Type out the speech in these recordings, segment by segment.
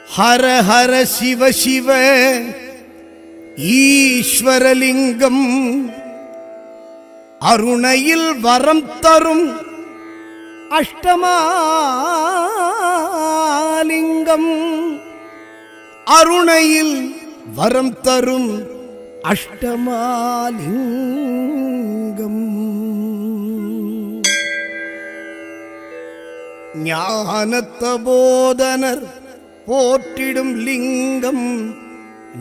ஹர ஹர சிவ சிவ ஈஸ்வரலிங்கம் அருணையில் வரம் தரும் அஷ்டமாலிங்கம் அருணையில் வரம் தரும் அஷ்டமாலிங்கம் ஞானத்த போதனர் போற்றிடும் லிங்கம்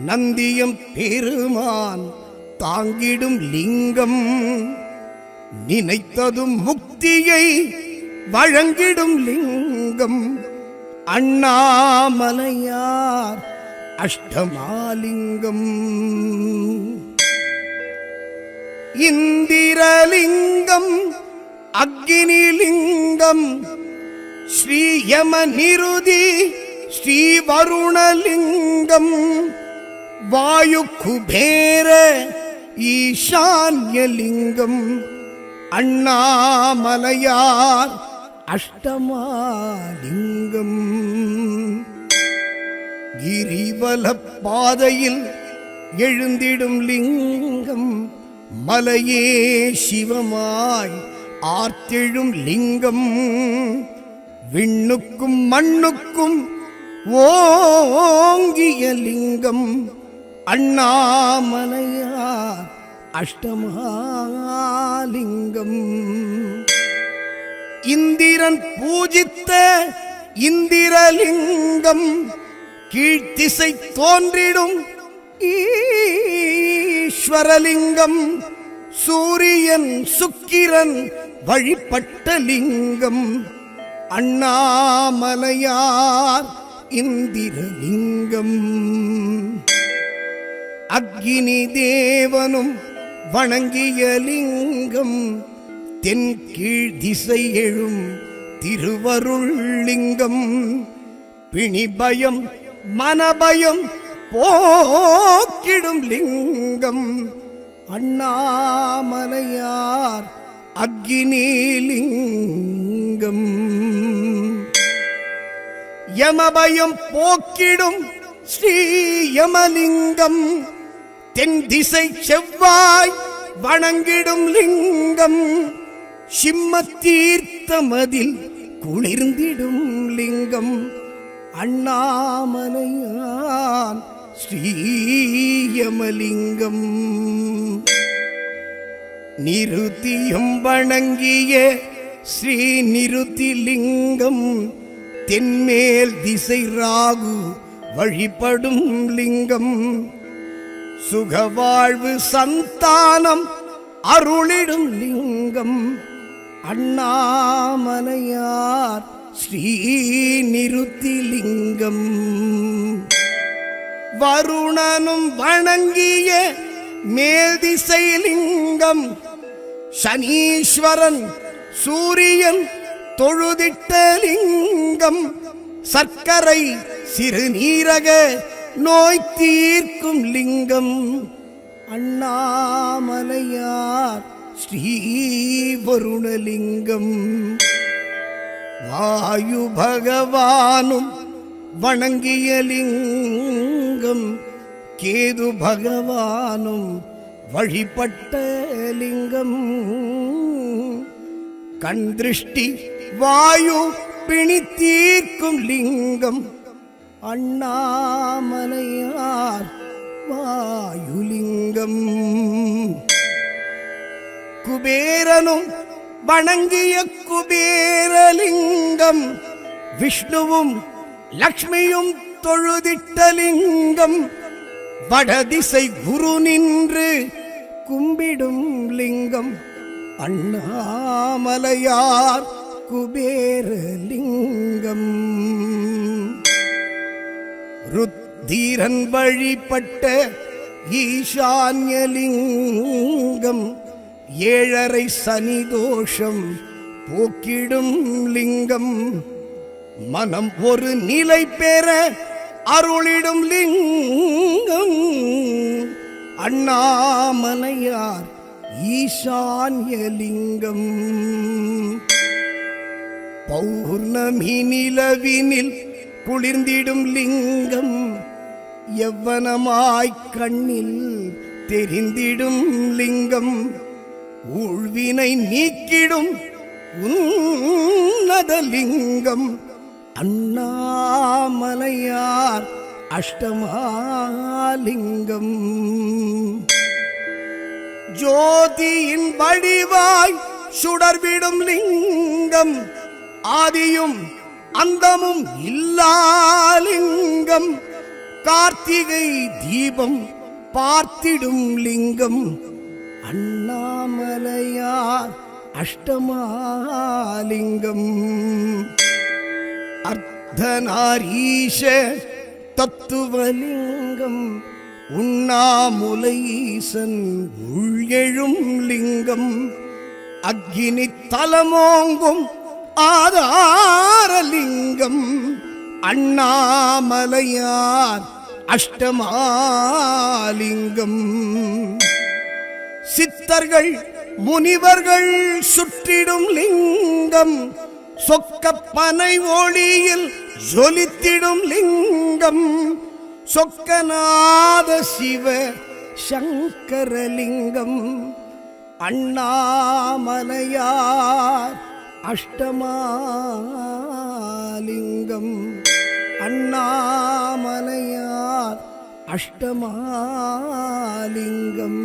நந்தியம் பெருமான் தாங்கிடும் லிங்கம் நினைத்ததும் முக்தியை வழங்கிடும் லிங்கம் அண்ணாமலையார் அஷ்டமாலிங்கம் இந்திரலிங்கம் அக்னிலிங்கம் ஸ்ரீயம நிருதி ஸ்ரீ வருணலிங்கம் வாயு குபேர ஈசான்யலிங்கம் அண்ணாமலையார் அஷ்டமாலிங்கம் கிரிவல பாதையில் எழுந்திடும் லிங்கம் மலையே சிவமாய் ஆர்த்தெழும் லிங்கம் விண்ணுக்கும் மண்ணுக்கும் ஓங்கிய லிங்கம் அண்ணாமலையார் அஷ்டமாலிங்கம் இந்திரன் பூஜித்த இந்திரலிங்கம் கீழ்த்திசை தோன்றிடும் ஈஸ்வரலிங்கம் சூரியன் சுக்கிரன் வழிபட்ட லிங்கம் அண்ணாமலையார் இந்திரலிங்கம் அக்னி தேவனும் வணங்கிய லிங்கம் தென் கீழ் திசை எழும் திருவருள் லிங்கம் பிணிபயம் மனபயம் போக்கிடும் லிங்கம் அண்ணாமலையார் அக்னிலிங்கம் யமபயம் போக்கிடும் ஸ்ரீ யமலிங்கம் தென் திசை செவ்வாய் வணங்கிடும் லிங்கம் சிம்ம தீர்த்தமதில் குளிர்ந்திடும் லிங்கம் அண்ணாமலையான் ஸ்ரீயமலிங்கம் நிருத்தியும் வணங்கிய ஸ்ரீ நிருத்திலிங்கம் தென்மேல் திசை ராகு வழிபடும் லிங்கம் சுகவாழ்வு சந்தானம் அருளிடும் லிங்கம் அண்ணாமலையார் ஸ்ரீ நிருத்திலிங்கம் வருணனும் வணங்கிய மேல் திசை லிங்கம் சனீஸ்வரன் சூரியன் தொழுதிட்ட லிங்கம் சர்க்கரை சிறுநீரக நோய் தீர்க்கும் லிங்கம் அண்ணாமலையார் ஸ்ரீ வருணலிங்கம் வாயு பகவானும் வணங்கிய லிங்கம் கேது பகவானும் வழிபட்ட லிங்கம் கண் திருஷ்டி வாயு பிணி தீர்க்கும் லிங்கம் அண்ணாமலையார் வாயுலிங்கம் குபேரனும் வணங்கிய குபேரலிங்கம் விஷ்ணுவும் லக்ஷ்மியும் தொழுதிட்ட லிங்கம் வடதிசை குரு நின்று கும்பிடும் லிங்கம் அண்ணாமலையார் குபேரலிங்கம் ருத்திரன் வழிபட்ட ஈசான்யலிங்கம் ஏழரை சனி தோஷம் போக்கிடும் லிங்கம் மனம் ஒரு நிலை பெற அருளிடும் லிங்கம் அண்ணாமலையார் ஈசான்யலிங்கம் பௌர்ணமி நிலவினில் குளிர்ந்திடும் லிங்கம் எவ்வனமாய் கண்ணில் தெரிந்திடும் லிங்கம் ஊழ்வினை நீக்கிடும் உன்னதலிங்கம் அண்ணாமலையார் அஷ்டமாலிங்கம் ஜோதியின் வடிவாய் சுடர்விடும் லிங்கம் ஆதியும் அந்தமும் இல்லாலிங்கம் கார்த்திகை தீபம் பார்த்திடும் லிங்கம் அண்ணாமலையார் அஷ்டமாலிங்கம் அர்த்தநாரீஷ தத்துவலிங்கம் உண்ணாமுலைசன் உள்எழும் லிங்கம் அக்கினி தலமோங்கும் ஆதாரலிங்கம் அண்ணாமலையார் அஷ்டமாலிங்கம் சித்தர்கள் முனிவர்கள் சுற்றிடும் லிங்கம் சொக்கப்பனை ஒளியில் ஜொலித்திடும் லிங்கம் சொக்கநாத சிவ சங்கரலிங்கம் அண்ணாமலையார் அஷ்டமாலிங்கம் அண்ணாமலையார் அஷ்டமாலிங்கம்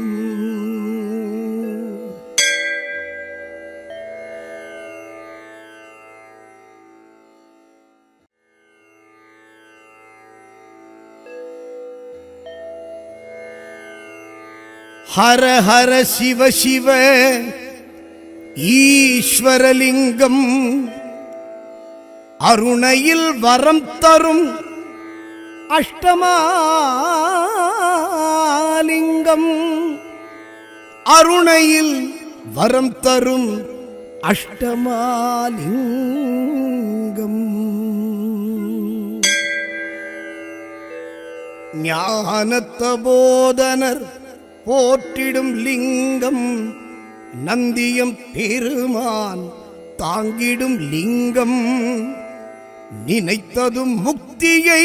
ஹர ஹர சிவ சிவ ஈஸ்வரலிங்கம் அருணையில் வரம் தரும் அஷ்டமாலிங்கம் அருணையில் வரம் தரும் அஷ்டமாலிங்கம் ஞானத்தபோதனர் போற்றிடும் லிங்கம் நந்தியம் பெருமான் தாங்கிடும் லிங்கம் நினைத்ததும் முக்தியை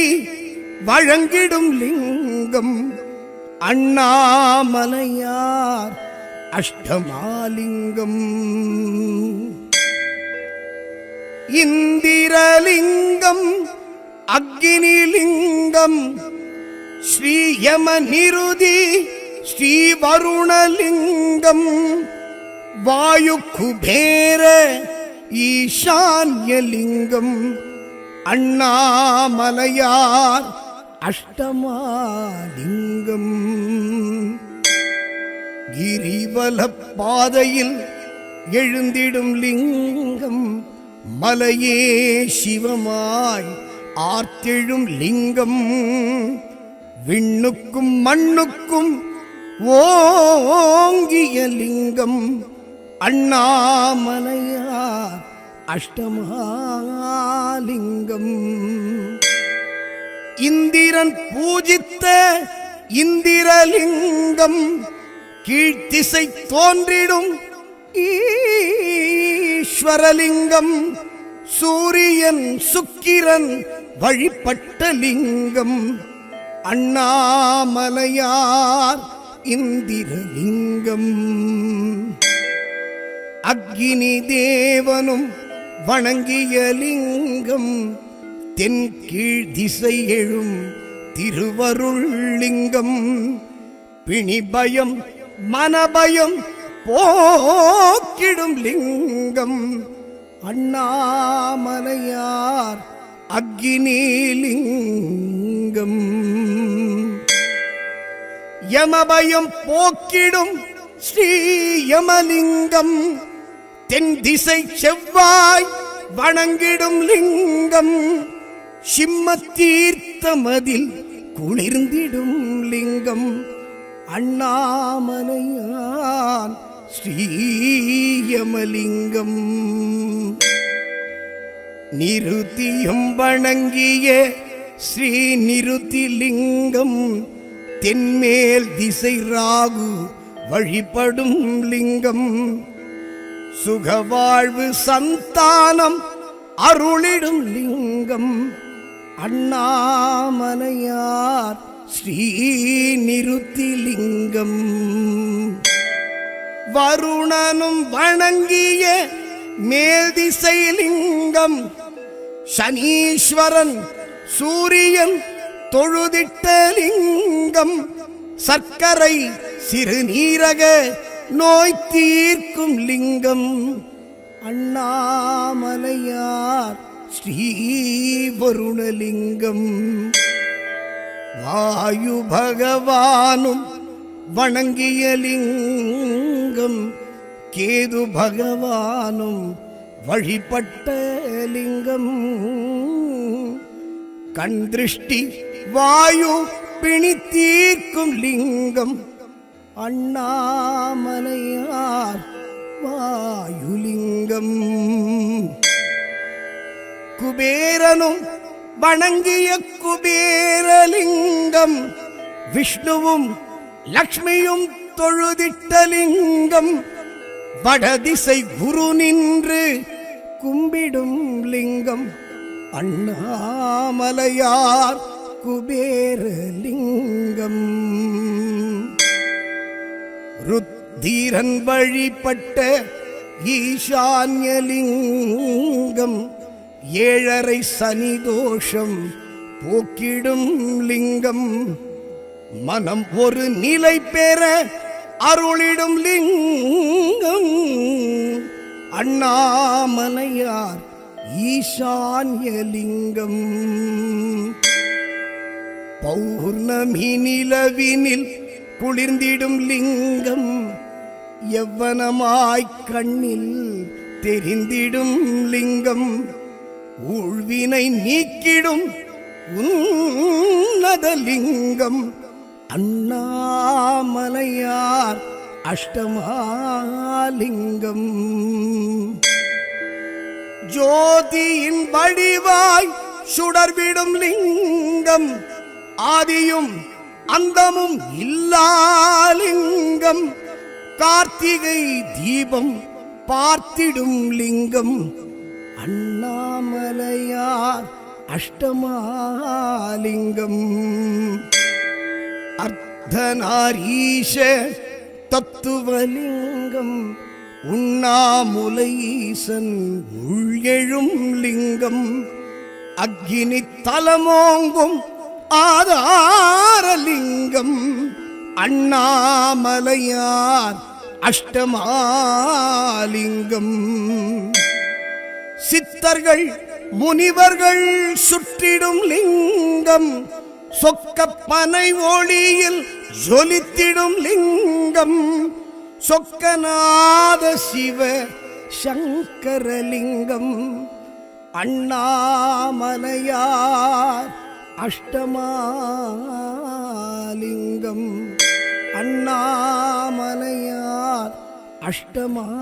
வழங்கிடும் லிங்கம் அண்ணாமலையார் அஷ்டமாலிங்கம் இந்திரலிங்கம் அக்னிலிங்கம் ஸ்ரீயம நிருதி ஸ்ரீ வருணலிங்கம் வாயு குபேர ஈசான்யலிங்கம் அண்ணாமலையார் அஷ்டமாலிங்கம் கிரிவல பாதையில் எழுந்திடும் லிங்கம் மலையே சிவமாய் ஆர்த்தெழும் லிங்கம் விண்ணுக்கும் மண்ணுக்கும் ஓங்கிய லிங்கம் அண்ணாமலையார் அஷ்டமாலிங்கம் இந்திரன் பூஜித்த இந்திரலிங்கம் கீழ்த்திசை தோன்றிடும் ஈஸ்வரலிங்கம் சூரியன் சுக்கிரன் வழிபட்ட லிங்கம் அண்ணாமலையார் இந்திரலிங்கம் அக்னி தேவனும் வணங்கிய லிங்கம் தென்கீழ் திசை எழும் திருவருள் லிங்கம் பிணிபயம் மனபயம் போக்கிடும் லிங்கம் அண்ணாமலையார் அக்னிலிங்கம் யமபயம் போக்கிடும் ஸ்ரீயமலிங்கம் தென் திசை செவ்வாய் வணங்கிடும் லிங்கம் சிம்ம தீர்த்தமதில் குளிர்ந்திடும் லிங்கம் அண்ணாமலையான் ஸ்ரீயமலிங்கம் நிருத்தியும் வணங்கிய ஸ்ரீ நிருத்திலிங்கம் தென்மேல் திசை ராகு வழிபடும் லிங்கம் சுகவாழ்வு சந்தானம் அருளிடும் லிங்கம் அண்ணாமலையார் ஸ்ரீ நிருத்திலிங்கம். வருணனும் வணங்கிய மேல்திசை லிங்கம், சனீஸ்வரன் சூரியன் தொழுதிட்ட லிங்கம், சர்க்கரை சிறுநீரக நோய் தீர்க்கும் லிங்கம், அண்ணாமலையார் ஸ்ரீ வருணலிங்கம். வாயு பகவானும் வணங்கிய லிங்கம், கேது பகவானும் வழிபட்ட லிங்கம், கண் திருஷ்டி வாயு பிணி தீர்க்கும் லிங்கம், அண்ணாமலையார் வாயுலிங்கம். குபேரனும் வணங்கிய குபேரலிங்கம், விஷ்ணுவும் லக்ஷ்மியும் தொழுதிட்ட லிங்கம், வடதிசை குரு நின்று கும்பிடும் லிங்கம், அண்ணாமலையார் குபேரலிங்கம். ருத்திரன் வழிபட்ட ஈசான்யலிங்கம், ஏழரை சனி தோஷம் போக்கிடும் லிங்கம், மனம் ஒரு நிலை பெற அருளிடும் லிங்கம், அண்ணாமலையார் ஈசான்யலிங்கம். பௌர்ணமி நிலவினில் குளிர்ந்திடும் லிங்கம், யவ்வனமாய் கண்ணில் தெரிந்திடும் லிங்கம், ஊழ்வினை நீக்கிடும் உன்னதலிங்கம், அண்ணாமலையார் அஷ்டமாலிங்கம். ஜோதியின் வடிவாய் சுடர்விடும் லிங்கம், ஆதியும் அந்தமும் இல்லாலிங்கம், கார்த்திகை தீபம் பார்த்திடும் லிங்கம், அண்ணாமலையார் அஷ்டமாலிங்கம். அர்த்தநாரீஷ தத்துவலிங்கம், உண்ணாமுலைசன் உள்எழும் லிங்கம், அக்கினி தலமோங்கும் ஆதாரலிங்கம், அண்ணாமலையார் அஷ்டமாலிங்கம். சித்தர்கள் முனிவர்கள் சுற்றிடும் லிங்கம், சொக்கப்பனை ஒளியில் ஜொலித்திடும் லிங்கம், சொக்கநாத சிவ சங்கரலிங்கம், அண்ணாமலையார் அஷ்டமாலிங்கம், அண்ணாமலையார் அஷ்டமாலிங்கம்.